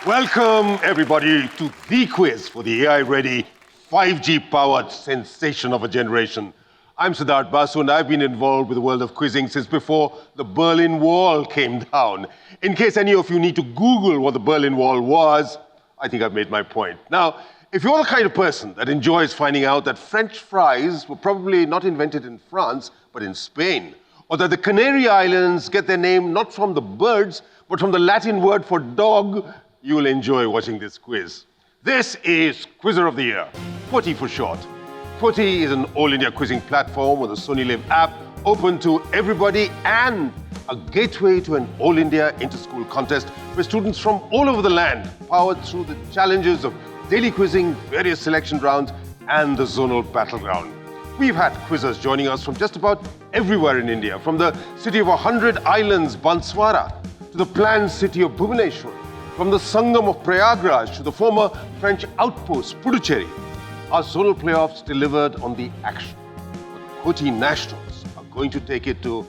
Welcome, everybody, to the quiz for the AI-ready, 5G-powered sensation of a generation. I'm Siddhartha Basu, and I've been involved with the world of quizzing since before the Berlin Wall came down. In case any of you need to Google what the Berlin Wall was, I think I've made my point. Now, if you're the kind of person that enjoys finding out that French fries were probably not invented in France, but in Spain, or that the Canary Islands get their name not from the birds, but from the Latin word for dog, you will enjoy watching this quiz. This is Quizzer of the Year, QOTY for short. QOTY is an all-India quizzing platform with a Sony LIV app open to everybody and a gateway to an all-India inter-school contest where students from all over the land, powered through the challenges of daily quizzing, various selection rounds, and the zonal battleground. We've had quizzers joining us from just about everywhere in India, from the city of 100 islands, Banswara, to the planned city of Bhubaneswar, from the Sangam of Prayagraj to the former French outpost, Puducherry. Our zonal playoffs delivered on the action. But QOTY Nationals are going to take it to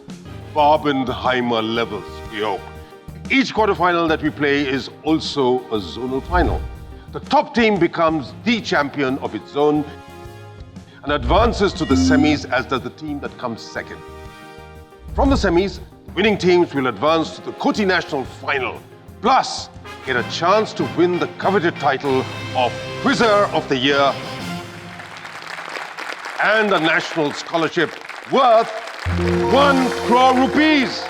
Barbenheimer levels, we hope. Each quarterfinal that we play is also a zonal final. The top team becomes the champion of its zone and advances to the semis, as does the team that comes second. From the semis, the winning teams will advance to the QOTY National Final, plus get a chance to win the coveted title of Quizzer of the Year and a national scholarship worth 1 crore rupees.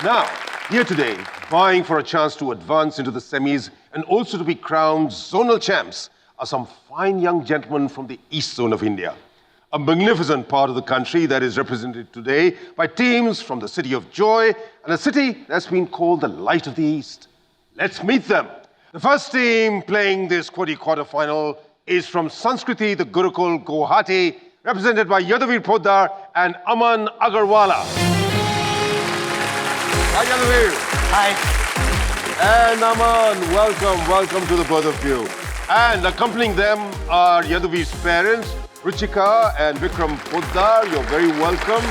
Now, here today, vying for a chance to advance into the semis and also to be crowned zonal champs are some fine young gentlemen from the East Zone of India. A magnificent part of the country that is represented today by teams from the city of Joy and a city that's been called the Light of the East. Let's meet them. The first team playing this QOTY quarterfinal is from Sanskriti The Gurukul, Guwahati, represented by Yadavir Poddar and Aman Agarwala. Hi, Yadavir. Hi. And Aman, welcome to the both of you. And accompanying them are Yadavir's parents, Ruchika and Vikram Poddar, you're very welcome.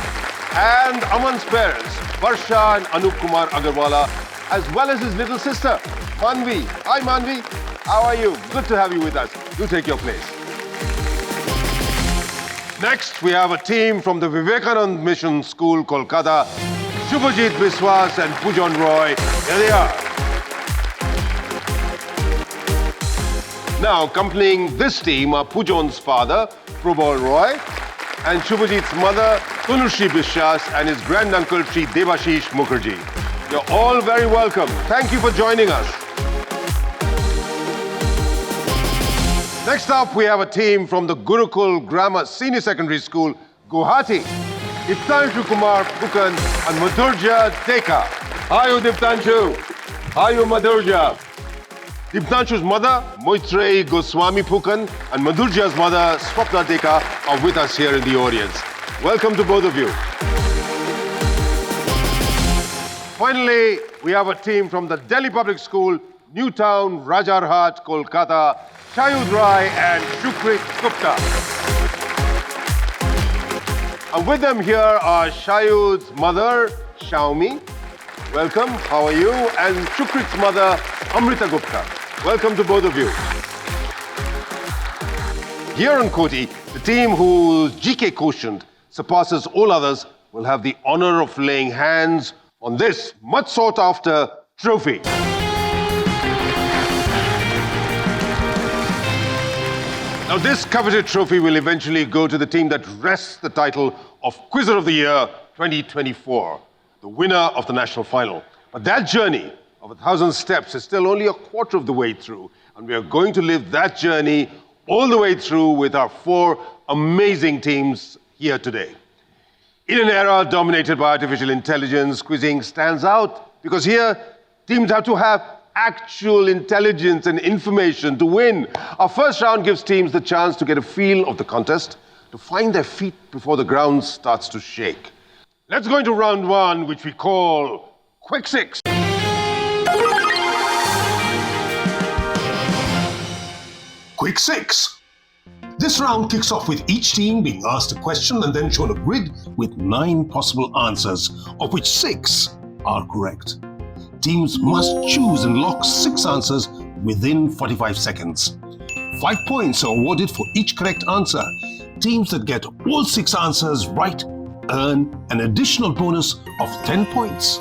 And Aman's parents, Varsha and Anup Kumar Agarwala, as well as his little sister, Manvi. Hi Manvi, how are you? Good to have you with us. Do take your place. Next, we have a team from the Vivekananda Mission School, Kolkata, Shubhajit Biswas and Pujan Roy. Here they are. Now, accompanying this team are Pujan's father, Prabal Roy, and Shubhajit's mother, Tunushri Bishas, and his granduncle, Sri Devashish Mukherjee. You're all very welcome. Thank you for joining us. Next up, we have a team from the Gurukul Grammar Senior Secondary School, Guwahati. Diptanshu Kumar Pukan and Madhurja Deka. Hi, Diptanshu. Hi, Madhurja. Diptanshu's mother, Moitrey Goswami Pukan, and Madhurja's mother, Swapna Deka, are with us here in the audience. Welcome to both of you. Finally, we have a team from the Delhi Public School, Newtown, Rajarhat, Kolkata, Shayud Rai and Shukrit Gupta. And with them here are Shayud's mother, Shaumi. Welcome, how are you? And Shukrit's mother, Amrita Gupta. Welcome to both of you. Here on QOTY, the team whose GK quotient surpasses all others will have the honor of laying hands on this much sought after trophy. Now, this coveted trophy will eventually go to the team that wrests the title of Quizzer of the Year 2024, the winner of the national final. But that journey of 1,000 steps is still only a quarter of the way through, and we are going to live that journey all the way through with our 4 amazing teams here today. In an era dominated by artificial intelligence, quizzing stands out because here teams have to have actual intelligence and information to win. Our first round gives teams the chance to get a feel of the contest, to find their feet before the ground starts to shake. Let's go into round 1, which we call Quick 6. Quick 6. This round kicks off with each team being asked a question and then shown a grid with 9 possible answers, of which 6 are correct. Teams must choose and lock 6 answers within 45 seconds. 5 points are awarded for each correct answer. Teams that get all 6 answers right earn an additional bonus of 10 points.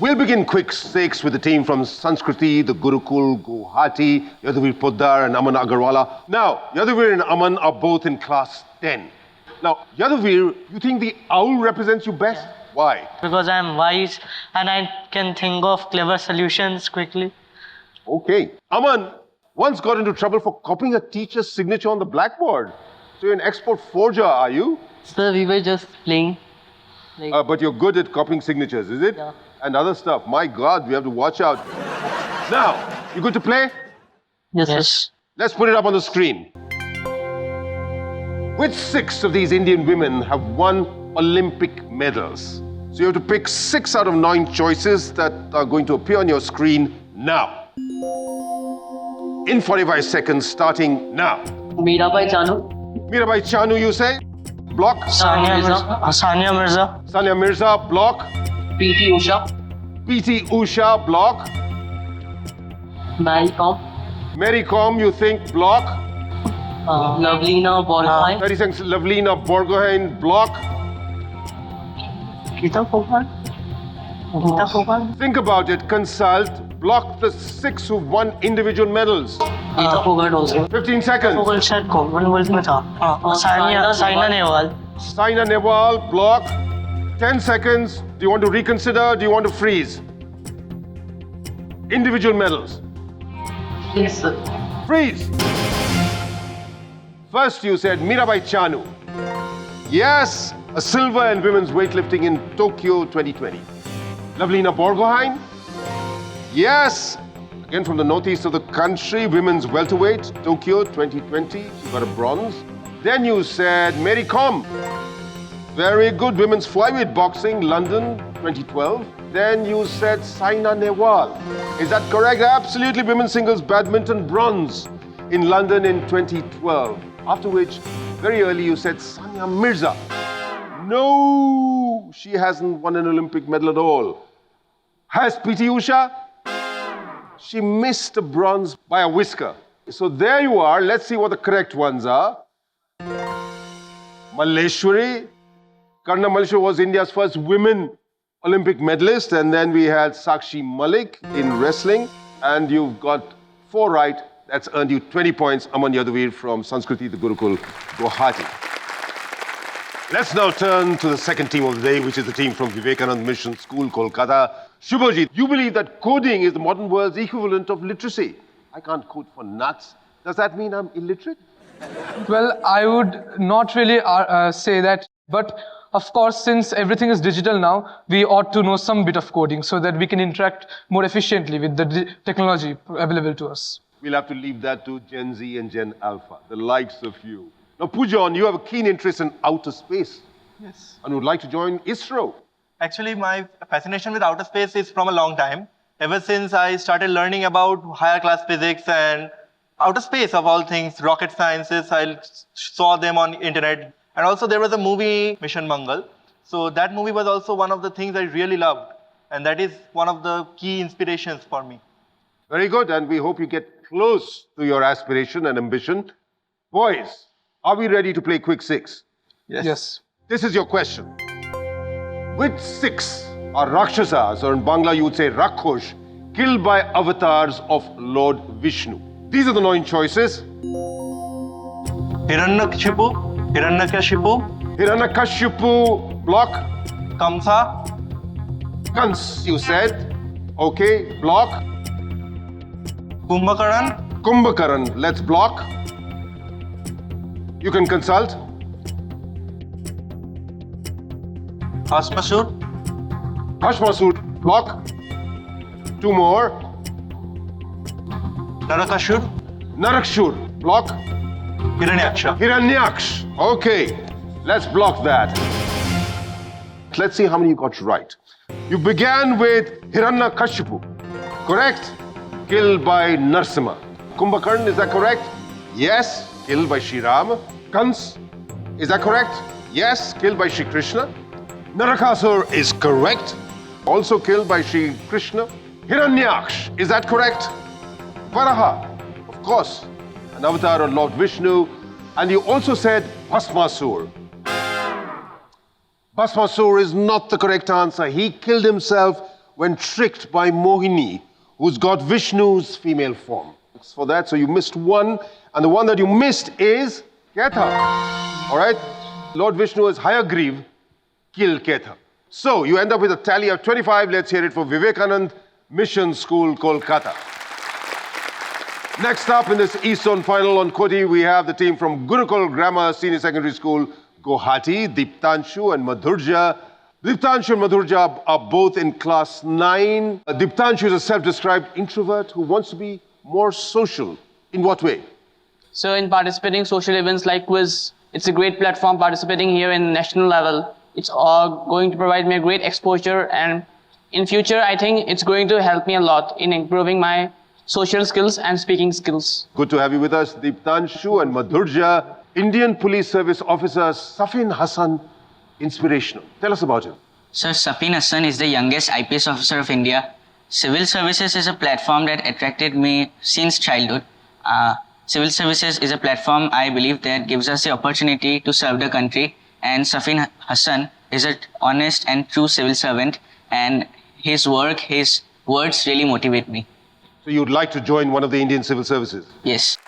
We'll begin quick 6 with the team from Sanskriti The Gurukul, Guwahati, Yadavir Poddar and Aman Agarwala. Now, Yadavir and Aman are both in class 10. Now, Yadavir, you think the owl represents you best? Yeah. Why? Because I'm wise and I can think of clever solutions quickly. Okay. Aman once got into trouble for copying a teacher's signature on the blackboard. So you're an expert forger, are you? Sir, we were just playing. But you're good at copying signatures, is it? Yeah. And other stuff. My God, we have to watch out. Now, you good to play? Yes. Let's put it up on the screen. Which 6 of these Indian women have won Olympic medals? So you have to pick 6 out of 9 choices that are going to appear on your screen now. In 45 seconds, starting now. Mirabai Chanu. Mirabai Chanu, you say? Block. Sania Mirza. Sania Mirza, block. PT Usha. PT Usha, block. Mary Kom. Mary Kom, you think, block. Lovelina Borgohain. 30 seconds, Lovelina Borgohain, block. Geeta Phogat. Geeta Phogat. Think about it, consult, block the 6 who won individual medals. Geeta Phogat also. 15 seconds. Phogat शायद Commonwealth में था. Saina Nehwal. Saina Nehwal, block. 10 seconds. Do you want to reconsider? Do you want to freeze? Individual medals. Yes, sir. Freeze. First you said Mirabai Chanu. Yes, a silver in women's weightlifting in Tokyo 2020. Lovelina Borgohain. Yes, again from the northeast of the country, women's welterweight, Tokyo 2020. She got a bronze. Then you said Mary Kom. Very good, women's flyweight boxing, London 2012. Then you said Saina Nehwal. Is that correct? Absolutely, women's singles badminton bronze in London in 2012. After which, very early you said Sania Mirza. No, she hasn't won an Olympic medal at all. Has PT Usha? She missed a bronze by a whisker. So there you are. Let's see what the correct ones are. Malleshwari. Karna Malleshwari was India's first women Olympic medalist. And then we had Sakshi Malik in wrestling. And you've got 4 right. That's earned you 20 points. Aman Yadavir from Sanskriti The Gurukul, Guwahati. Let's now turn to the second team of the day, which is the team from Vivekananda Mission School, Kolkata. Shubhajit, you believe that coding is the modern world's equivalent of literacy. I can't code for nuts. Does that mean I'm illiterate? Well, I would not really say that. But of course, since everything is digital now, we ought to know some bit of coding so that we can interact more efficiently with the technology available to us. We'll have to leave that to Gen Z and Gen Alpha, the likes of you. Now, Pujan, you have a keen interest in outer space. Yes. And would like to join ISRO. Actually, my fascination with outer space is from a long time. Ever since I started learning about higher class physics and outer space of all things, rocket sciences, I saw them on internet. And also there was a movie, Mission Mangal. So that movie was also one of the things I really loved. And that is one of the key inspirations for me. Very good, and we hope you get close to your aspiration and ambition. Boys, are we ready to play Quick 6? Yes. This is your question. Which 6 are Rakshasas, or in Bangla you would say Rakhosh, killed by avatars of Lord Vishnu? These are the 9 choices. Hiranyakashipu, Hiranyakashipu, block. Kamsa, Kans, you said. Okay, block. Kumbhakaran, Kumbhakaran, let's block. You can consult. Bhasmasur, Bhasmasur, block. 2 more. Narakashur, Narakshur, block. Hiranyaksha. Hiranyaksh. Okay, let's block that. Let's see how many you got right. You began with Hiranyakashipu, correct? Killed by Narsimha. Kumbhakarna, is that correct? Yes, killed by Shri Ram. Kans, is that correct? Yes, killed by Shri Krishna. Narakasur is correct. Also killed by Sri Krishna. Hiranyaksh, is that correct? Varaha, of course, an avatar of Lord Vishnu. And you also said Bhasmasur. Bhasmasur is not the correct answer. He killed himself when tricked by Mohini, who's got Vishnu's female form. Thanks for that. So you missed one. And the one that you missed is Ketha. All right? Lord Vishnu is Hayagriv, killed Ketha. So you end up with a tally of 25. Let's hear it for Vivekananda Mission School, Kolkata. Next up in this East Zone final on QOTY, we have the team from Gurukul Grammar Senior Secondary School, Guwahati, Deeptanshu and Madhurja. Deeptanshu and Madhurja are both in class 9. Deeptanshu is a self-described introvert who wants to be more social. In what way? So in participating social events like quiz, it's a great platform participating here in national level. It's all going to provide me a great exposure, and in future, I think it's going to help me a lot in improving my social skills and speaking skills. Good to have you with us, Deeptanshu and Madhurja. Indian Police Service Officer Safin Hassan, inspirational. Tell us about him. Sir, Safin Hassan is the youngest IPS officer of India. Civil services is a platform that attracted me since childhood. Civil services is a platform, I believe, that gives us the opportunity to serve the country. And Safin Hassan is an honest and true civil servant. And his work, his words really motivate me. So you'd like to join one of the Indian civil services? Yes.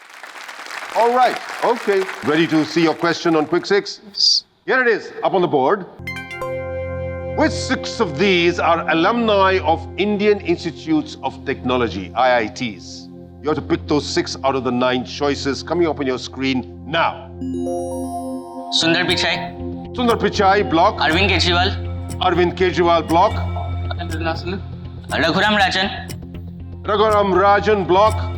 All right, okay. Ready to see your question on Quick 6? Yes. Here it is, up on the board. Which 6 of these are alumni of Indian Institutes of Technology, IITs? You have to pick those 6 out of the 9 choices coming up on your screen now. Sundar Pichai, Sundar Pichai, block. Arvind Kejriwal, Arvind Kejriwal, block. Raghuram Rajan, Raghuram Rajan, block.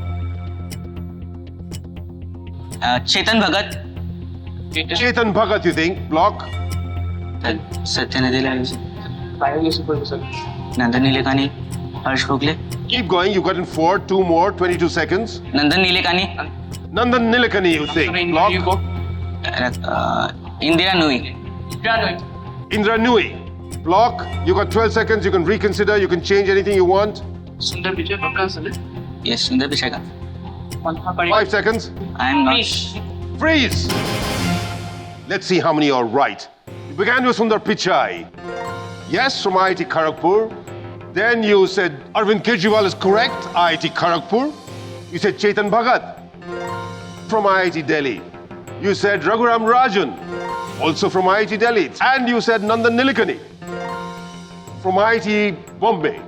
Chetan Bhagat, Chetan Bhagat, you think, block. Satyanidhi Nandan Nilekani, Harsh Bhogle, Keep going, you got in 4, 2 more, 22 seconds. Nandan Nilekani, Nandan Nilekani, you think, block. Indira Nui, Indra Nui, block. You got 12 seconds, you can reconsider, you can change anything you want. Sundar Pichai, Pakka Sir. yes, Sundar Pichai ka. 5 seconds. I am not. Freeze! Let's see how many are right. You began with Sundar Pichai. Yes, from IIT Kharagpur. Then you said Arvind Kejriwal is correct, IIT Kharagpur. You said Chetan Bhagat from IIT Delhi. You said Raghuram Rajan, also from IIT Delhi. And you said Nandan Nilekani from IIT Bombay.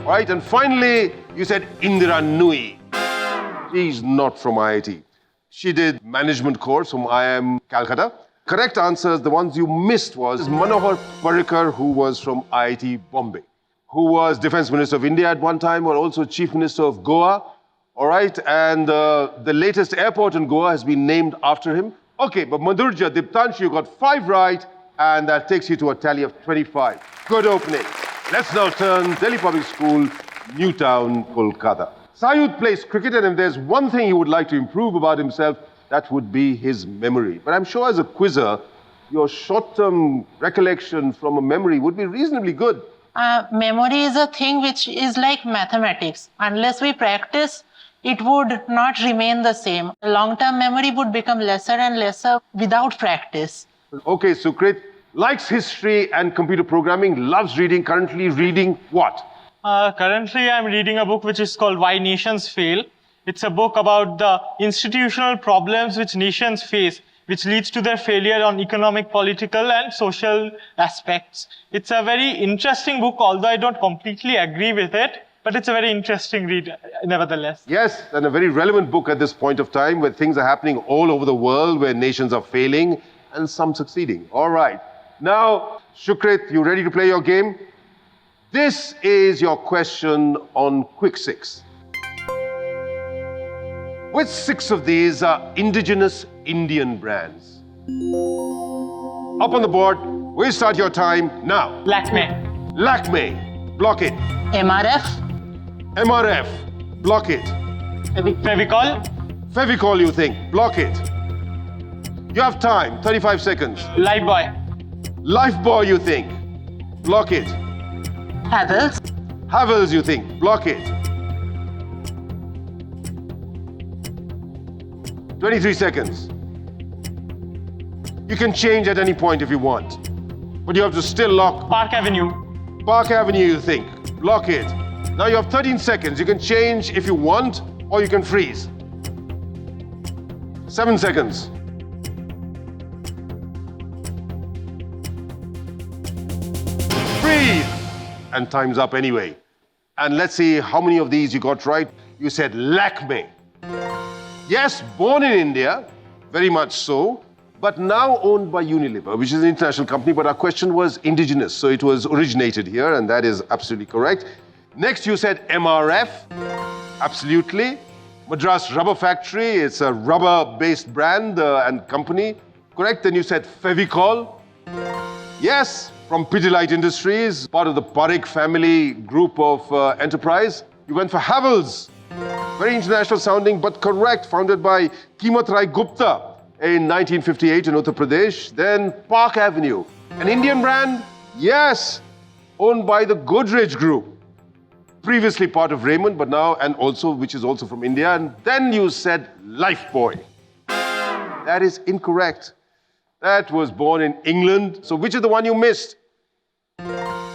Right? And finally, you said Indira Nui. She's not from IIT. She did management course from IIM Calcutta. Correct answers, the ones you missed was Manohar Parrikar, who was from IIT Bombay, who was Defense Minister of India at one time, or also Chief Minister of Goa. All right, and the latest airport in Goa has been named after him. Okay, but Madhurja, Deeptanshu, you got 5 right, and that takes you to a tally of 25. Good opening. Let's now turn Delhi Public School, Newtown, Kolkata. Sayud plays cricket, and if there's one thing he would like to improve about himself, that would be his memory. But I'm sure as a quizzer, your short-term recollection from a memory would be reasonably good. Memory is a thing which is like mathematics. Unless we practice, it would not remain the same. Long-term memory would become lesser and lesser without practice. Okay, Sukrit likes history and computer programming, loves reading, currently reading what? Currently, I'm reading a book which is called Why Nations Fail. It's a book about the institutional problems which nations face, which leads to their failure on economic, political, and social aspects. It's a very interesting book, although I don't completely agree with it, but it's a very interesting read, nevertheless. Yes, and a very relevant book at this point of time where things are happening all over the world, where nations are failing and some succeeding. All right. Now, Shukrit, you ready to play your game? This is your question on Quick 6. Which 6 of these are indigenous Indian brands? Up on the board, we'll start your time now. Lakme. Lakme, block it. MRF, MRF, block it. Fevicol. Fevicol, you think, block it. You have time, 35 seconds. Lifebuoy. Lifebuoy, you think, Block it. Havels. Havels, you think. Block it. 23 seconds. You can change at any point if you want. But you have to still lock. Park Avenue. Park Avenue, you think. Block it. Now you have 13 seconds. You can change if you want, or you can freeze. 7 seconds. Freeze! And time's up anyway. And let's see how many of these you got right. You said Lakme. Yes, born in India, very much so, but now owned by Unilever, which is an international company, but our question was indigenous, so it was originated here, and that is absolutely correct. Next, you said MRF, absolutely. Madras Rubber Factory, it's a rubber-based brand and company, correct? Then you said Fevicol. Yes, from Pidilite Industries, part of the Parekh family group of enterprise. You went for Havels. Very international sounding, but correct, founded by Kimat Rai Gupta in 1958 in Uttar Pradesh. Then Park Avenue, an Indian brand, yes, owned by the Godrej Group. Previously part of Raymond, but now, and also, which is also from India. And then you said Lifebuoy. That is incorrect. That was born in England. So which is the one you missed?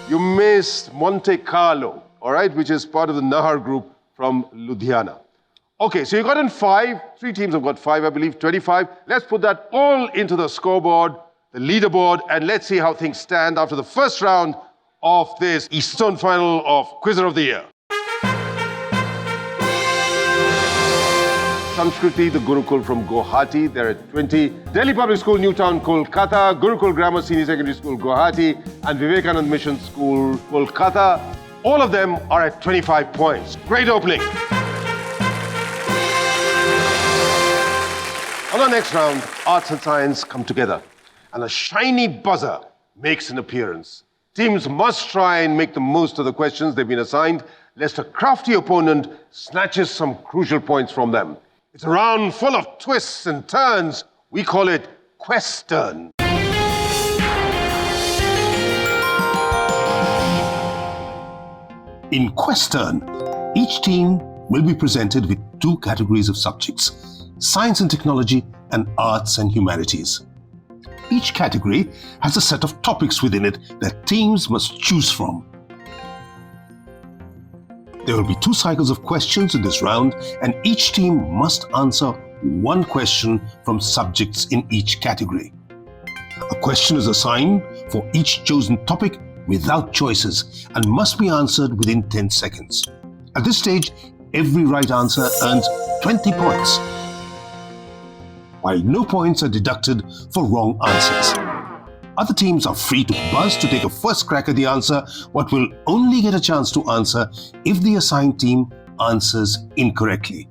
You missed Monte Carlo, all right, which is part of the Nahar Group from Ludhiana. Okay, so you got in 5. 3 teams have got 5, I believe, 25. Let's put that all into the scoreboard, the leaderboard, and let's see how things stand after the first round of this Eastern final of Quizzer of the Year. Sanskriti The Gurukul from Guwahati, they're at 20. Delhi Public School, Newtown, Kolkata. Gurukul Grammar Senior Secondary School, Guwahati. And Vivekananda Mission School, Kolkata. All of them are at 25 points. Great opening. On our next round, arts and science come together, and a shiny buzzer makes an appearance. Teams must try and make the most of the questions they've been assigned, lest a crafty opponent snatches some crucial points from them. It's a round full of twists and turns. We call it Question. In Question, each team will be presented with 2 categories of subjects: science and technology and arts and humanities. Each category has a set of topics within it that teams must choose from. There will be 2 cycles of questions in this round, and each team must answer 1 question from subjects in each category. A question is assigned for each chosen topic without choices and must be answered within 10 seconds. At this stage, every right answer earns 20 points, while no points are deducted for wrong answers. Other teams are free to buzz to take a first crack at the answer, but will only get a chance to answer if the assigned team answers incorrectly.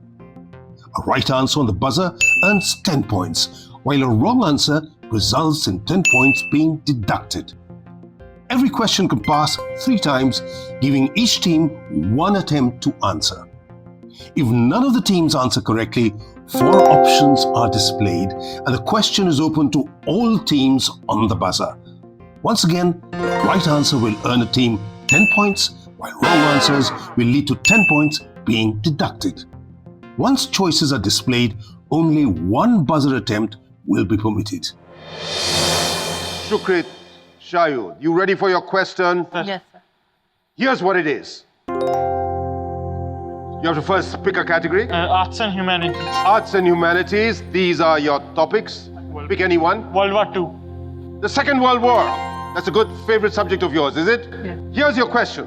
A right answer on the buzzer earns 10 points, while a wrong answer results in 10 points being deducted. Every question can pass 3 times, giving each team 1 attempt to answer. If none of the teams answer correctly, 4 options are displayed, and the question is open to all teams on the buzzer. Once again, the right answer will earn a team 10 points, while wrong answers will lead to 10 points being deducted. Once choices are displayed, only 1 buzzer attempt will be permitted. Shukrit, Shayud, you ready for your question? Yes, sir. Here's what it is. You have to first pick a category. Arts and humanities. Arts and humanities, these are your topics. Pick any one. World War II. The Second World War. That's a good favorite subject of yours, is it? Yes. Here's your question.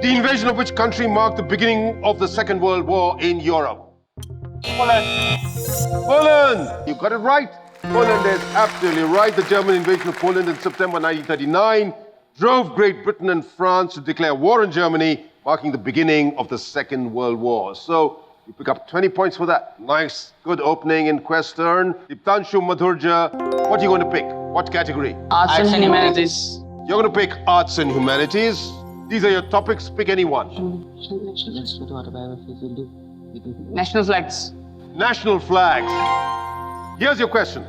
The invasion of which country marked the beginning of the Second World War in Europe? Poland. Poland! You got it right. Poland is absolutely right. The German invasion of Poland in September 1939 drove Great Britain and France to declare war on Germany, marking the beginning of the Second World War. So you pick up 20 points for that. Nice, good opening in Question. Diptanshu Madhurja, what are you going to pick? What category? Arts and humanities. You're going to pick Arts and Humanities. These are your topics. Pick any one. National flags. National flags. Here's your question.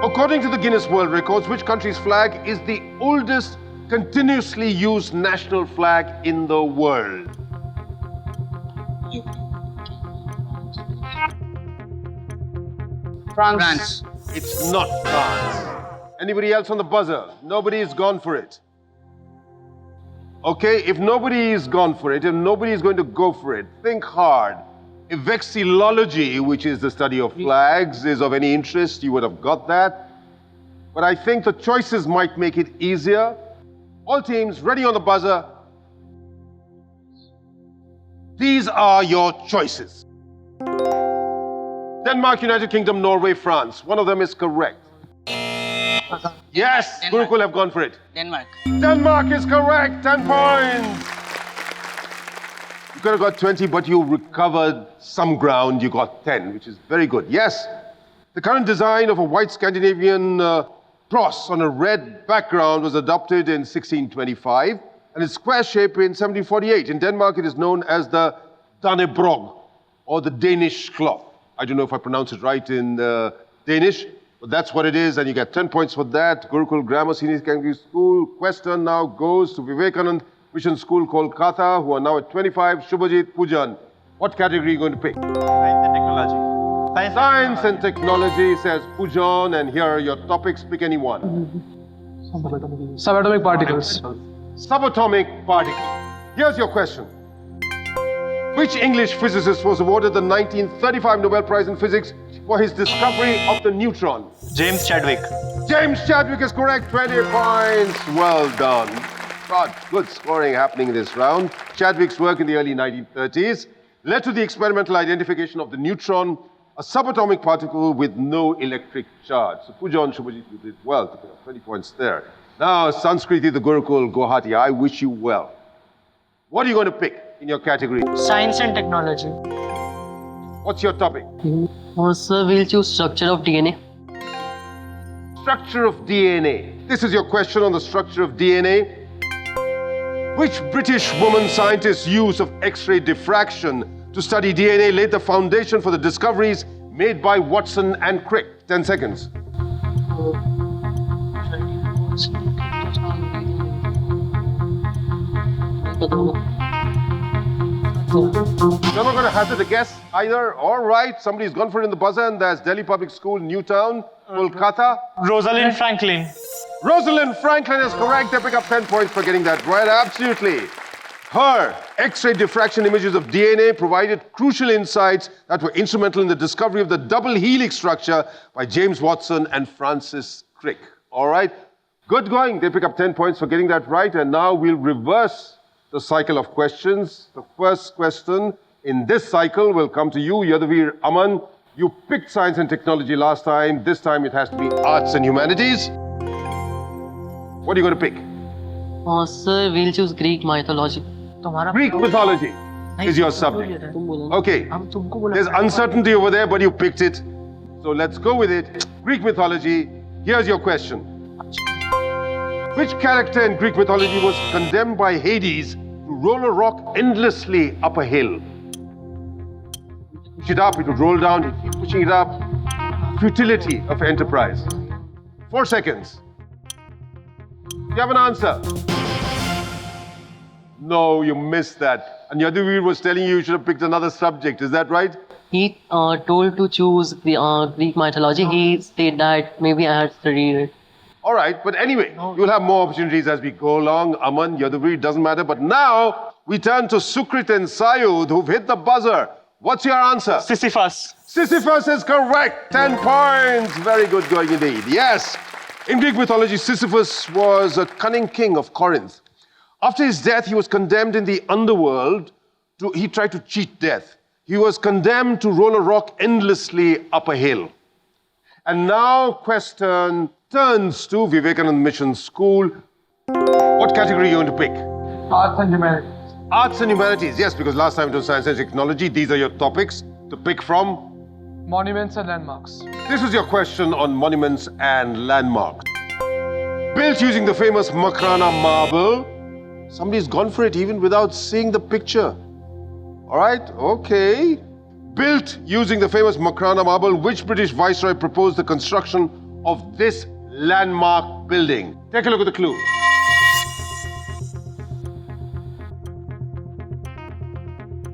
According to the Guinness World Records, which country's flag is the oldest continuously used national flag in the world? France. It's not France. Anybody else on the buzzer? Nobody's gone for it. Okay, if nobody is gone for it, if nobody is going to go for it, think hard. If vexillology, which is the study of flags, is of any interest, you would have got that. But I think the choices might make it easier. All teams ready on the buzzer. These are your choices. Denmark, United Kingdom, Norway, France. One of them is correct. Yes, Denmark. Gurukul have gone for it. Denmark. Denmark is correct, 10 points. You could have got 20, but you recovered some ground. You got 10, which is very good. Yes, the current design of a white Scandinavian cross on a red background was adopted in 1625, and its square shape in 1748. In Denmark, it is known as the Dannebrog, or the Danish cloth. I don't know if I pronounce it right in Danish, but that's what it is, and you get 10 points for that. Gurukul Grammar Sr School. Question now goes to Vivekananda Mission School, Kolkata, who are now at 25. Shubhajit Pujan. What category are you going to pick? Science and technology. Science and technology, says Pujan, and here are your topics. Pick any one. Subatomic particles. Subatomic particle. Here's your question. Which English physicist was awarded the 1935 Nobel Prize in Physics for his discovery of the neutron? James Chadwick. James Chadwick is correct, 20 points. Well done. God, good scoring happening in this round. Chadwick's work in the early 1930s led to the experimental identification of the neutron, a subatomic particle with no electric charge. So Pujan, Shubhajit, you did well to pick up 20 points there. Now, Sanskriti The Gurukul, Guwahati, I wish you well. What are you going to pick in your category? Science and technology. What's your topic? Sir, we'll choose structure of DNA. Structure of DNA. This is your question on the structure of DNA. Which British woman scientist's use of X-ray diffraction to study DNA laid the foundation for the discoveries made by Watson and Crick? 10 seconds. You're not going to hazard a guess either. All right, somebody's gone for it in the buzzer, and there's Delhi Public School, Newtown, Kolkata. Rosalind Franklin. Rosalind Franklin is correct. They pick up 10 points for getting that right. Absolutely. Her X-ray diffraction images of DNA provided crucial insights that were instrumental in the discovery of the double helix structure by James Watson and Francis Crick. All right. Good going. They pick up 10 points for getting that right. And now we'll reverse the cycle of questions. The first question in this cycle will come to you, Yadavir Aman. You picked science and technology last time. This time it has to be arts and humanities. What are you going to pick? Sir, we'll choose Greek mythology. Greek mythology is your subject. Okay, there's uncertainty over there, but you picked it. So let's go with it. Greek mythology. Here's your question. Which character in Greek mythology was condemned by Hades to roll a rock endlessly up a hill? Push it up, it would roll down, he'd keep pushing it up. Futility of enterprise. 4 seconds. You have an answer? No, you missed that. And Yaduvir was telling you should have picked another subject. Is that right? He told to choose the Greek mythology. He said that maybe I had studied it. All right, but anyway, you'll have more opportunities as we go along. Aman, Yaduvir, doesn't matter. But now we turn to Sukrit and Sayud, who've hit the buzzer. What's your answer? Sisyphus. Sisyphus is correct. 10 points. Very good going indeed. Yes. In Greek mythology, Sisyphus was a cunning king of Corinth. After his death, he was condemned in the underworld. He tried to cheat death. He was condemned to roll a rock endlessly up a hill. And now question turns to Vivekananda Mission School. What category are you going to pick? Arts and humanities. Arts and humanities. Yes, because last time it was science and technology. These are your topics to pick from. Monuments and landmarks. This is your question on monuments and landmarks. Built using the famous Makrana marble. Somebody's gone for it even without seeing the picture. All right, okay. Built using the famous Makrana marble, which British viceroy proposed the construction of this landmark building? Take a look at the clue.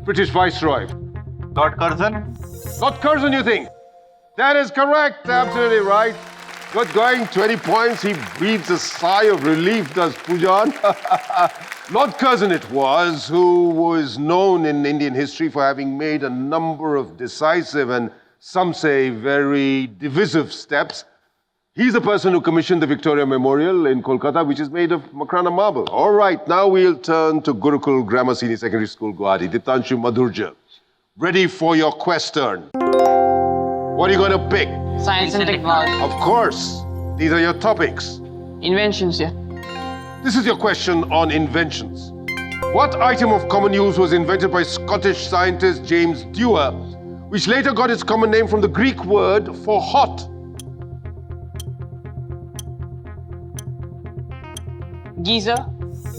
British Viceroy. Lord Curzon. Lord Curzon, you think? That is correct. Absolutely right. Good going. 20 points. He breathes a sigh of relief, does Pujan. Lord Curzon it was, who was known in Indian history for having made a number of decisive and some say very divisive steps. He's the person who commissioned the Victoria Memorial in Kolkata, which is made of Makrana marble. All right, now we'll turn to Gurukul Grammar Senior Secondary School, Guwahati. Diptanshu Madhurja. Ready for your quest turn. What are you going to pick? Science and technology. Of course. These are your topics. Inventions, yeah. This is your question on inventions. What item of common use was invented by Scottish scientist James Dewar, which later got its common name from the Greek word for hot? Geyser.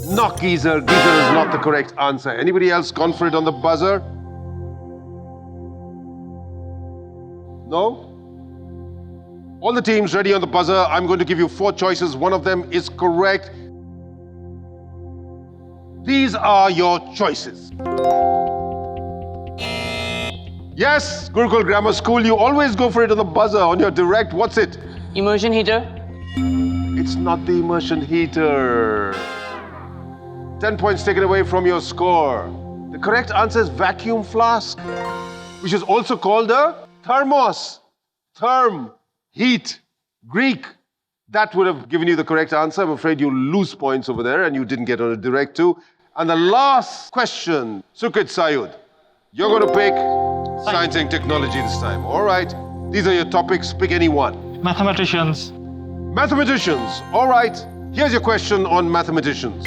Not geyser. Geyser is not the correct answer. Anybody else gone for it on the buzzer? No? All the teams ready on the buzzer. I'm going to give you 4 choices. One of them is correct. These are your choices. Yes, Gurukul Grammar School, you always go for it on the buzzer, on your direct. What's it? Immersion heater. It's not the immersion heater. 10 points taken away from your score. The correct answer is vacuum flask, which is also called a thermos. Therm, heat, Greek. That would have given you the correct answer. I'm afraid you lose points over there and you didn't get on a direct too. And the last question, Sukrit Sayud. You're going to pick science and technology this time. All right. These are your topics. Pick any one. Mathematicians. Mathematicians. All right. Here's your question on mathematicians.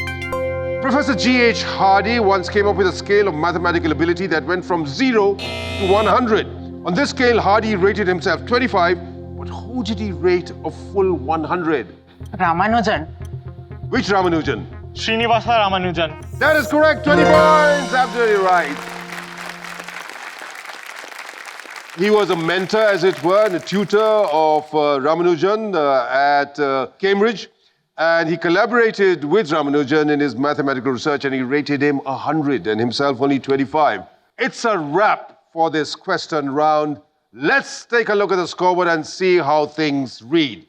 Professor G.H. Hardy once came up with a scale of mathematical ability that went from 0 to 100. On this scale, Hardy rated himself 25, but who did he rate a full 100? Ramanujan. Which Ramanujan? Srinivasa Ramanujan. That is correct. 20 points. Absolutely right. He was a mentor, as it were, and a tutor of Ramanujan at Cambridge. And he collaborated with Ramanujan in his mathematical research, and he rated him 100 and himself only 25. It's a wrap for this question round. Let's take a look at the scoreboard and see how things read.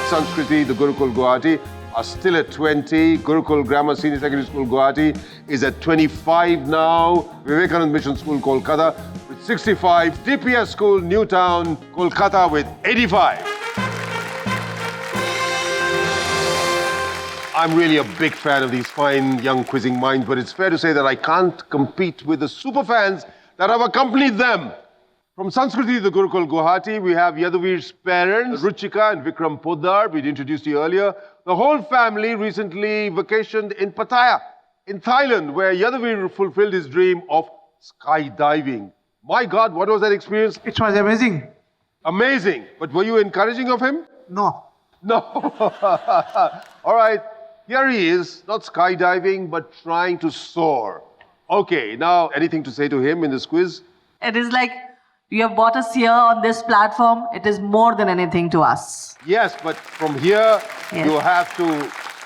Sanskriti The Gurukul, Guwahati are still at 20. Gurukul Grammar Senior Secondary School, Guwahati is at 25 now. Vivekananda Mission School, Kolkata with 65. DPS School, Newtown, Kolkata with 85. I'm really a big fan of these fine young quizzing minds, but it's fair to say that I can't compete with the super fans that have accompanied them. From Sanskriti The Gurukul, Guwahati, we have Yadavir's parents, Ruchika and Vikram Poddar, we'd introduced you earlier. The whole family recently vacationed in Pattaya, in Thailand, where Yadavir fulfilled his dream of skydiving. My God, what was that experience? It was amazing. Amazing. But were you encouraging of him? No. No. All right. Here he is, not skydiving, but trying to soar. Okay, now anything to say to him in this quiz? It is like you have bought us here on this platform. It is more than anything to us. Yes, but from here, you have to...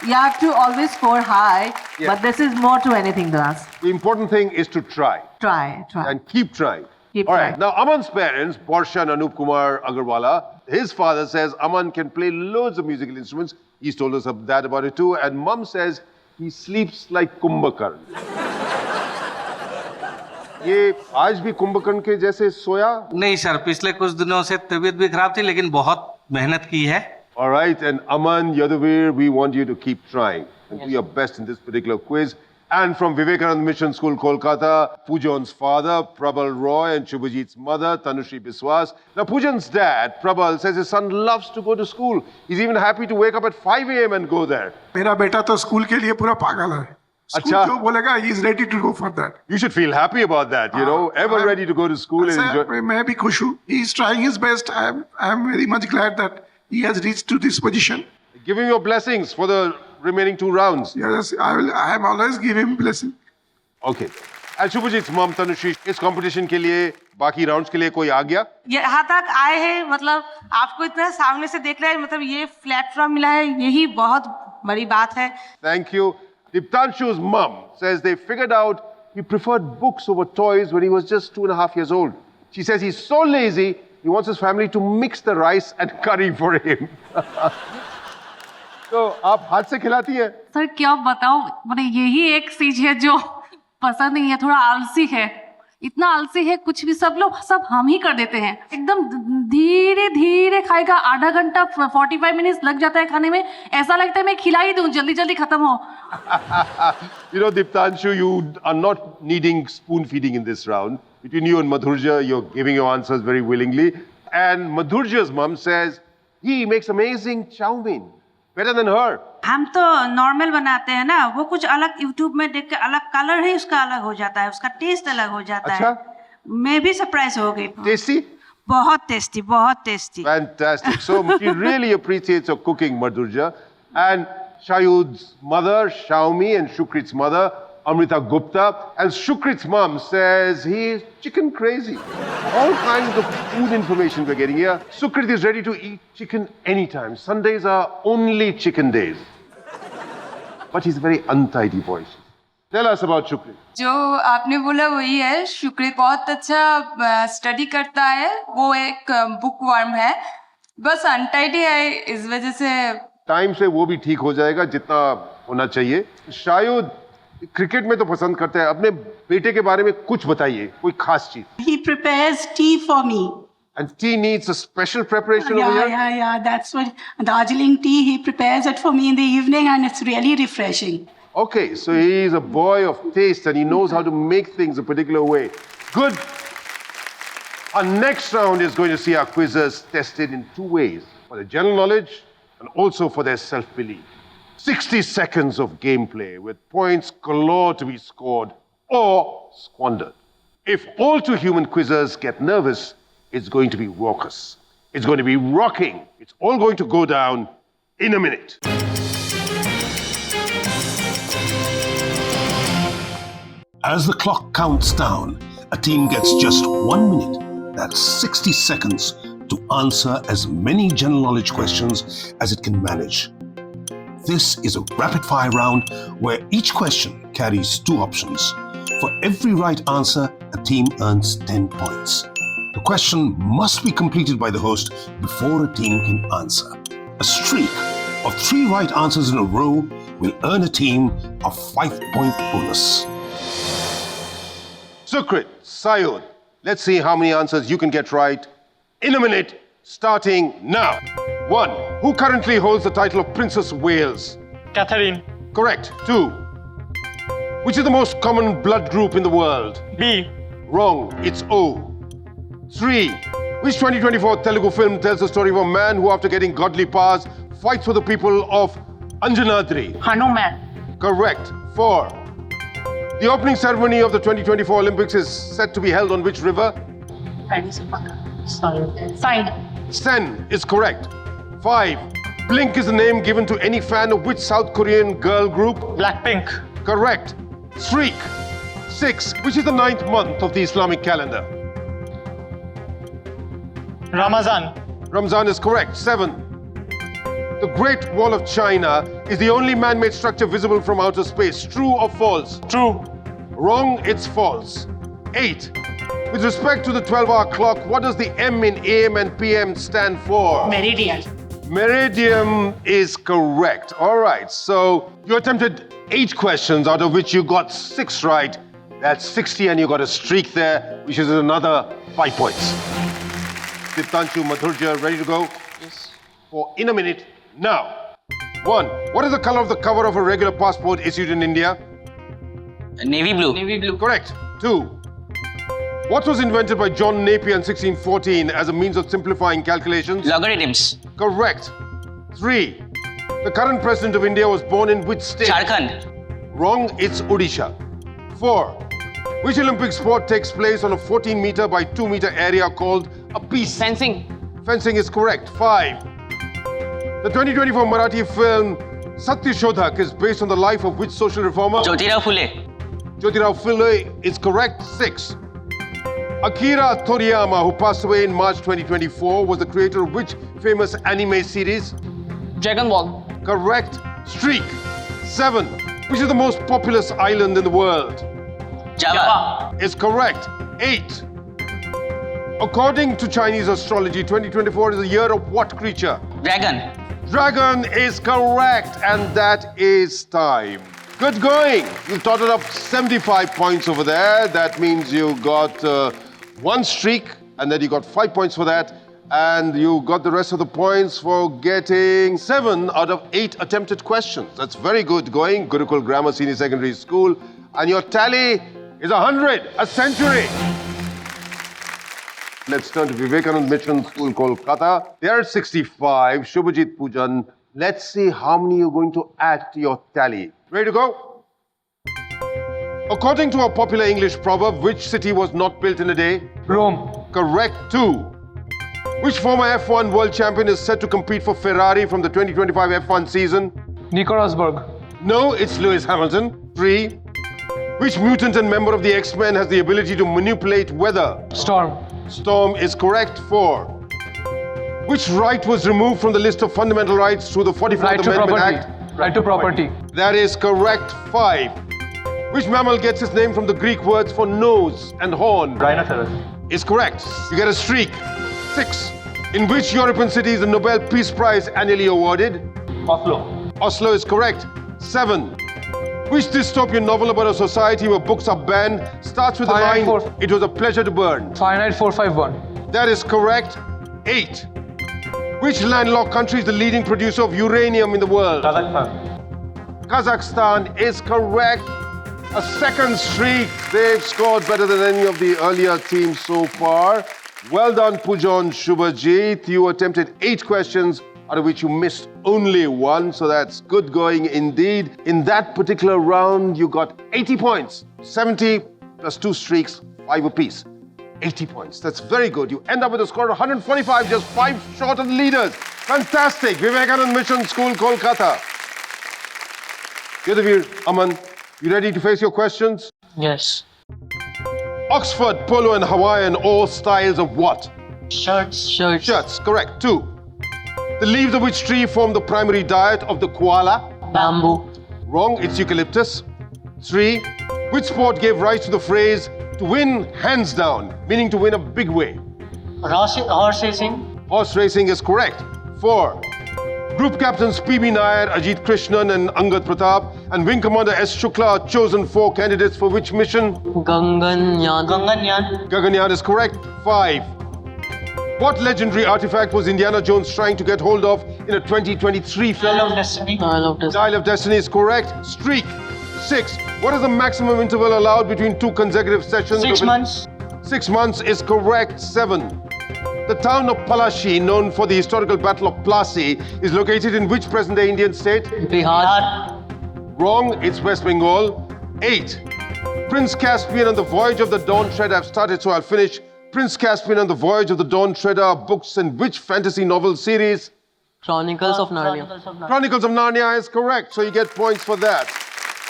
You have to always score high, but this is more to anything to us. The important thing is to try. Try. And keep trying. Keep All trying. right, now Aman's parents, Porsha and Anup Kumar Agarwala, his father says Aman can play loads of musical instruments. He's told us that about it too. And mum says he sleeps like Kumbhakarn. ये आज भी कुंभकर्ण के जैसे सोया? नहीं sir, पिछले कुछ दिनों से तबीयत भी खराब थी, लेकिन बहुत मेहनत की है. All right, and Aman, Yadavir, we want you to keep trying and do your best in this particular quiz. And from Vivekananda Mission School, Kolkata, Pujan's father, Prabal Roy, and Shubhajit's mother, Tanushree Biswas. Now, Pujan's dad, Prabal, says his son loves to go to school. He's even happy to wake up at 5 a.m. and go there. मेरा बेटा तो school के लिए पूरा पागल है. अच्छा. जो बोलेगा, he is ready to go for that. You should feel happy about that, you know, ever ready to go to school and enjoy. मैं भी खुश हूँ. He is trying his best. I am very much glad that he has reached to this position. Give him your blessings for the remaining 2 rounds. Yes, I am always give him blessing. Okay. And Shubhajit's mom, Tanushri, इस competition के लिए बाकी rounds के लिए कोई आ गया? यहाँ तक आए हैं, मतलब आपको इतना सामने से देख रहे हैं, मतलब ये प्लेटफॉर्म मिला है, यही बहुत बड़ी बात है. Thank you. Diptanshu's mom says they figured out he preferred books over toys when he was just 2.5 years old. She says he's so lazy, he wants his family to mix the rice and curry for him. तो आप हाथ से खिलाती हैं? Sir क्या बताऊं, मतलब यही एक चीज है जो पसंद नहीं है, थोड़ा आलसी है. इतना आलसी है, कुछ भी सब हम ही कर देते हैं. एकदम धीरे धीरे खाएगा, आधा घंटा 45 मिनट्स लग जाता है खाने में. ऐसा लगता है मैं खिला ही दूं, जल्दी जल्दी खत्म हो. You know, Diptanshu, you are not needing spoon feeding in this round. Between you and Madhurja, you're giving your answers very willingly. And Madhurja's mom says he makes amazing chow mein. Better than her. हम तो normal बनाते हैं ना, वो कुछ अलग YouTube में देख के अलग कलर है उसका अलग हो जाता है, उसका टेस्ट अलग हो जाता है. मैं भी सरप्राइज हो गई. Tasty? बहुत टेस्टी, बहुत tasty. Fantastic. So she really appreciates your cooking, Madhurja. And Shayud's mother, Shaumi, and Shukrit's mother, Amrita Gupta. And Shukrit's mom says he's chicken crazy. All kinds of food information we're getting here. Sukrit is ready to eat chicken anytime. Sundays are only chicken days. But he's a very untidy boy. Tell us about Shukrit. जो आपने बोला वही है. शुक्रित बहुत अच्छा study करता है, वो एक बुक वर्म है, बस अनटाइडी है, इस वजह से टाइम से वो भी ठीक हो जाएगा जितना होना चाहिए. शायद क्रिकेट में तो पसंद करते हैं. अपने बेटे के बारे में कुछ बताइए, कोई खास चीज. He prepares tea for me. And tea needs a special preparation over here? Yeah. That's what Darjeeling tea, he prepares it for me in the evening and it's really refreshing. Okay, so he's a boy of taste and he knows how to make things a particular way. Good. Our next round is going to see our quizzers tested in two ways, for their general knowledge and also for their self-belief. 60 seconds of gameplay with points galore to be scored or squandered. If all two human quizzers get nervous, it's going to be raucous. It's going to be rocking. It's all going to go down in a minute. As the clock counts down, a team gets just 1 minute, that's 60 seconds, to answer as many general knowledge questions as it can manage. This is a rapid-fire round where each question carries two options. For every right answer, a team earns 10 points. The question must be completed by the host before a team can answer. A streak of 3 right answers in a row will earn a team a 5-point bonus. Sukrit, Sayod, let's see how many answers you can get right in a minute, starting now. 1. Who currently holds the title of Princess of Wales? Catherine. Correct. 2. Which is the most common blood group in the world? B. Wrong. It's O. 3. Which 2024 Telugu film tells the story of a man who, after getting godly powers, fights for the people of Anjanadri? Hanuman. Correct. 4. The opening ceremony of the 2024 Olympics is set to be held on which river? Seine is correct. 5. Blink is the name given to any fan of which South Korean girl group? Blackpink. Correct. Streak. 6. Which is the 9th month of the Islamic calendar? Ramazan. Ramzan is correct. 7. The Great Wall of China is the only man-made structure visible from outer space. True or false? True. Wrong, it's false. 8. With respect to the 12-hour clock, what does the M in AM and PM stand for? Meridian. Meridian is correct. All right, so you attempted 8 questions, out of which you got 6 right. That's 60, and you got a streak there, which is another 5 points. Diptanshu, Madhurja, ready to go? Yes. For in a minute, now. 1. What is the color of the cover of a regular passport issued in India? Navy blue. Navy blue. Correct. 2. What was invented by John Napier in 1614 as a means of simplifying calculations? Logarithms. Correct. 3. The current president of India was born in which state? Jharkhand. Wrong, it's Odisha. 4. Which Olympic sport takes place on a 14-meter by 2-meter area called a piece? Fencing. Fencing is correct. 5. The 2024 Marathi film Satyashodhak is based on the life of which social reformer? Jyotirao Phule. Jyotirao Phule is correct. 6. Akira Toriyama, who passed away in March 2024, was the creator of which famous anime series? Dragon Ball. Correct. Streak. 7. Which is the most populous island in the world? Java. Is correct. 8. According to Chinese astrology, 2024 is the year of what creature? Dragon. Dragon is correct, and that is time. Good going. You totted up 75 points over there. That means you got one streak, and then you got 5 points for that. And you got the rest of the points for getting 7 out of 8 attempted questions. That's very good going. Gurukul Grammar Senior Secondary School. And your tally is 100, a century. Let's turn to Vivekananda Mission School, Kolkata. They are 65. Shubhajit Pujan. Let's see how many you're going to add to your tally. Ready to go? According to a popular English proverb, which city was not built in a day? Rome. Correct. 2. Which former F1 world champion is set to compete for Ferrari from the 2025 F1 season? Nico Rosberg. No, it's Lewis Hamilton. 3. Which mutant and member of the X-Men has the ability to manipulate weather? Storm. Storm is correct. 4. Which right was removed from the list of fundamental rights through the 44th Amendment Act? Right to property. That is correct. 5. Which mammal gets its name from the Greek words for nose and horn? Rhinoceros. Is correct. You get a streak. 6. In which European city is the Nobel Peace Prize annually awarded? Oslo. Oslo is correct. 7. Which dystopian novel about a society where books are banned starts with the line, "It was a pleasure to burn"? Fahrenheit 451. That is correct. 8. Which landlocked country is the leading producer of uranium in the world? Kazakhstan. Kazakhstan is correct. A second streak. They've scored better than any of the earlier teams so far. Well done, Pujan, Shubhajit. You attempted 8 questions, out of which you missed only 1, so that's good going indeed. In that particular round, you got 80 points. 70 plus 2 streaks, 5 apiece. 80 points. That's very good. You end up with a score of 145, just 5 short of the leaders. Fantastic. Vivekananda Mission School, Kolkata. Yadavir, Aman, you ready to face your questions? Yes. Oxford, Polo, and Hawaiian, all styles of what? Shirts. Shirts, correct. 2. The leaves of which tree form the primary diet of the koala? Bamboo. Wrong, it's eucalyptus. 3. Which sport gave rise to the phrase, to win hands down, meaning to win a big way? Horse racing. Horse racing is correct. 4. Group captains P.B. Nair, Ajit Krishnan, and Angad Pratap, and Wing Commander S. Shukla are chosen 4 candidates for which mission? Gaganyaan. Gaganyaan is correct. 5. What legendary artifact was Indiana Jones trying to get hold of in a 2023 film? Dial of Destiny. Dial of Destiny is correct. Streak. 6. What is the maximum interval allowed between 2 consecutive sessions? 6 months. 6 months is correct. 7. The town of Palashi, known for the historical Battle of Plassey, is located in which present-day Indian state? Bihar. Wrong, it's West Bengal. 8. Prince Caspian and the Voyage of the Dawn Treader. I've started, so I'll finish. Prince Caspian and the Voyage of the Dawn Treader are books in which fantasy novel series? Chronicles of Narnia. Chronicles of Narnia is correct, so you get points for that.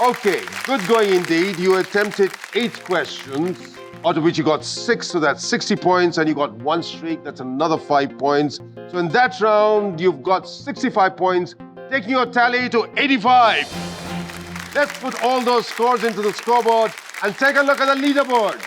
Okay, good going indeed. You attempted 8 questions, out of which you got 6, so that's 60 points, and you got 1 streak, that's another 5 points. So in that round, you've got 65 points, taking your tally to 85. Let's put all those scores into the scoreboard and take a look at the leaderboard.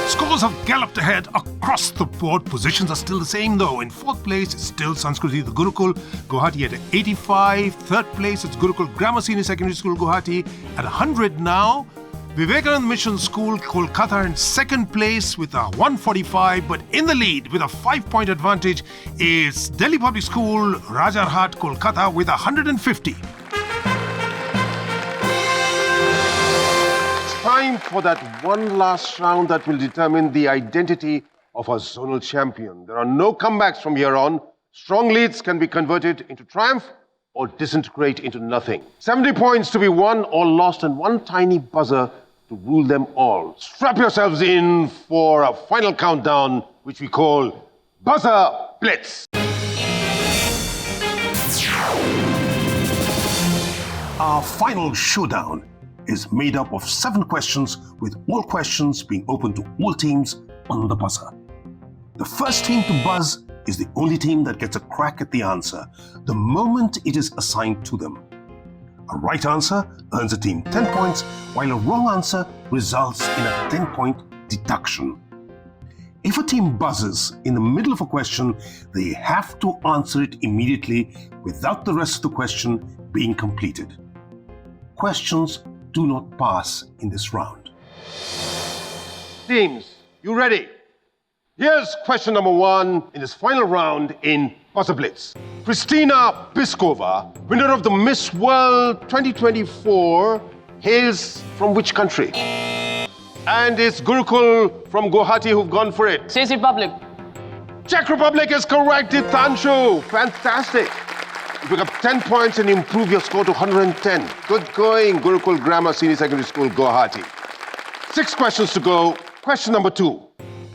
Scores have galloped ahead across the board. Positions are still the same though. In 4th place, it's still Sanskriti The Gurukul, Guwahati at 85. 3rd place, it's Gurukul Grammar Senior Secondary School, Guwahati at 100 now. Vivekananda Mission School, Kolkata in 2nd place with a 145, but in the lead with a 5-point advantage is Delhi Public School, Rajarhat, Kolkata with 150. Time for that one last round that will determine the identity of our zonal champion. There are no comebacks from here on. Strong leads can be converted into triumph or disintegrate into nothing. 70 points to be won or lost, and one tiny buzzer to rule them all. Strap yourselves in for a final countdown, which we call Buzzer Blitz. Our final showdown is made up of 7 questions, with all questions being open to all teams on the buzzer. The first team to buzz is the only team that gets a crack at the answer the moment it is assigned to them. A right answer earns a team 10 points, while a wrong answer results in a 10-point deduction. If a team buzzes in the middle of a question, they have to answer it immediately without the rest of the question being completed. Questions do not pass in this round. Teams, you ready? Here's question number 1 in this final round in Buzzer Blitz. Kristina Piskova, winner of the Miss World 2024, hails from which country? And it's Gurukul from Guwahati who've gone for it. Czech Republic. Czech Republic is correct, Tanshu. Fantastic. You pick up 10 points and improve your score to 110. Good going, Gurukul Grammar Senior Secondary School, Guwahati. 6 questions to go. Question number 2.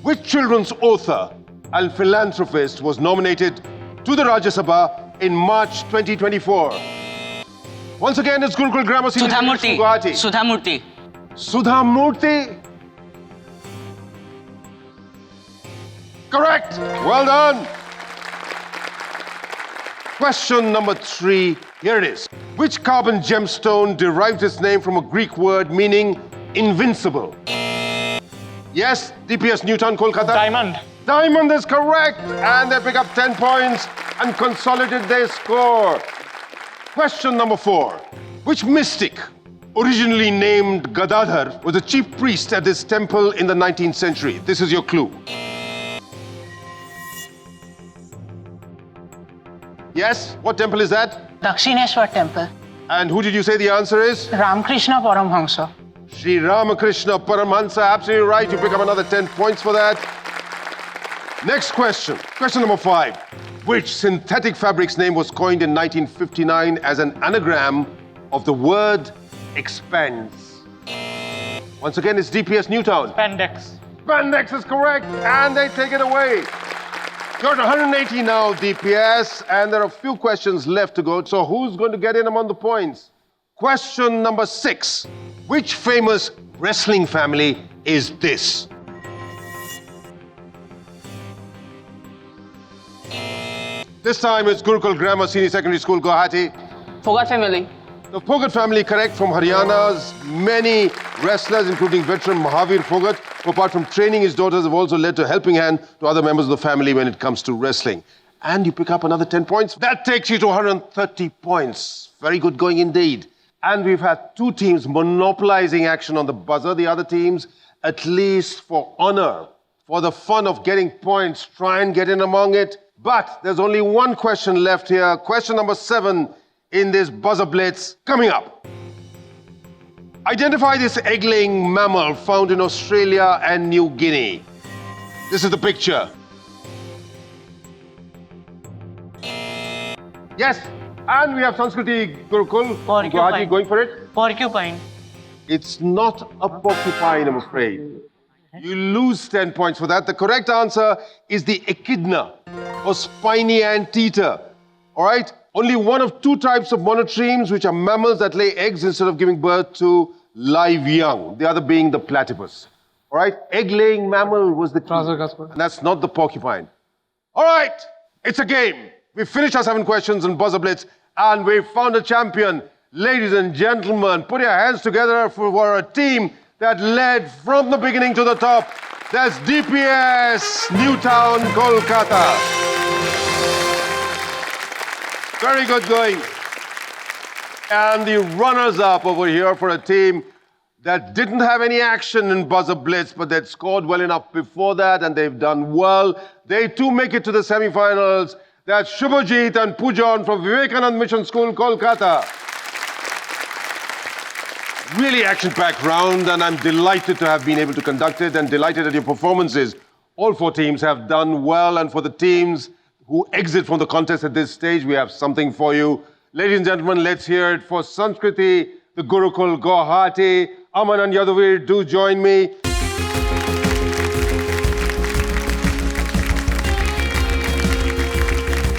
Which children's author and philanthropist was nominated to the Rajya Sabha in March 2024? Once again, it's Gurukul Grammar Senior Secondary School, Guwahati. Sudhamurthy. Sudhamurthy? Correct. Well done. Question number 3. Here it is. Which carbon gemstone derives its name from a Greek word meaning invincible? Yes, DPS Newtown, Kolkata. Diamond. Diamond is correct. And they pick up 10 points and consolidate their score. Question number 4. Which mystic, originally named Gadadhar, was the chief priest at this temple in the 19th century? This is your clue. Yes? What temple is that? Dakshineshwar Temple. And who did you say the answer is? Ramakrishna Paramhansa. Sri Ramakrishna Paramhansa, absolutely right. You pick up another 10 points for that. Next question. Question number 5. Which synthetic fabric's name was coined in 1959 as an anagram of the word expands? Once again, it's DPS Newtown. Spandex. Spandex is correct, and they take it away. You're at 180 now, DPS, and there are a few questions left to go. So who's going to get in among the points? Question number 6. Which famous wrestling family is this? This time it's Gurukul Grammar Senior Secondary School, Guwahati. Fogart family. The Fogart family, correct, from Haryana's many wrestlers, including veteran Mahavir Fogart, who apart from training his daughters, have also led to a helping hand to other members of the family when it comes to wrestling. And you pick up another 10 points. That takes you to 130 points. Very good going indeed. And we've had 2 teams monopolizing action on the buzzer. The other teams, at least for honor, for the fun of getting points, try and get in among it. But there's only one question left here. Question number 7 in this buzzer blitz coming up. Identify this egg-laying mammal found in Australia and New Guinea. This is the picture. Yes, and we have Sanskriti Gurukul. Porcupine. Going for it? Porcupine. It's not a porcupine, I'm afraid. You lose 10 points for that. The correct answer is the echidna, or spiny anteater. All right? Only one of 2 types of monotremes, which are mammals that lay eggs instead of giving birth to live young. The other being the platypus. All right? Egg-laying mammal was the key. And that's not the porcupine. All right. It's a game. We finished our 7 questions on Buzzer Blitz, and we found a champion. Ladies and gentlemen, put your hands together for a team that led from the beginning to the top. That's DPS Newtown, Kolkata. Very good going. And the runners-up over here for a team that didn't have any action in Buzzer Blitz, but they'd scored well enough before that, and they've done well. They too make it to the semi-finals. That's Shubhajit and Pujan from Vivekananda Mission School, Kolkata. Really action-packed round, and I'm delighted to have been able to conduct it and delighted at your performances. All 4 teams have done well, and for the teams who exit from the contest at this stage, we have something for you. Ladies and gentlemen, let's hear it for Sanskriti The Gurukul, Guwahati. Aman and Yadavir, do join me.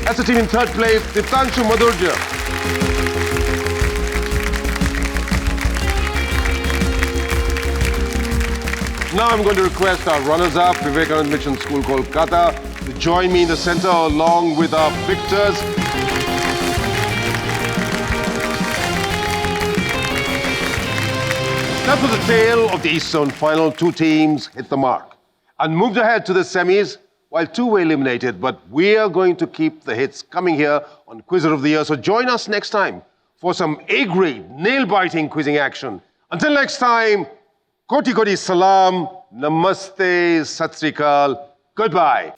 That's the team in 3rd place, Diptanshu Madhurja. Now I'm going to request our runners-up, Vivekananda Mission School, Kolkata, to join me in the center along with our victors. That was the tale of the East Zone final. 2 teams hit the mark and moved ahead to the semis, while 2 were eliminated. But we are going to keep the hits coming here on Quizzer of the Year. So join us next time for some A-grade, nail-biting quizzing action. Until next time, Koti Koti Salam, Namaste, Sat Sri Akal, goodbye.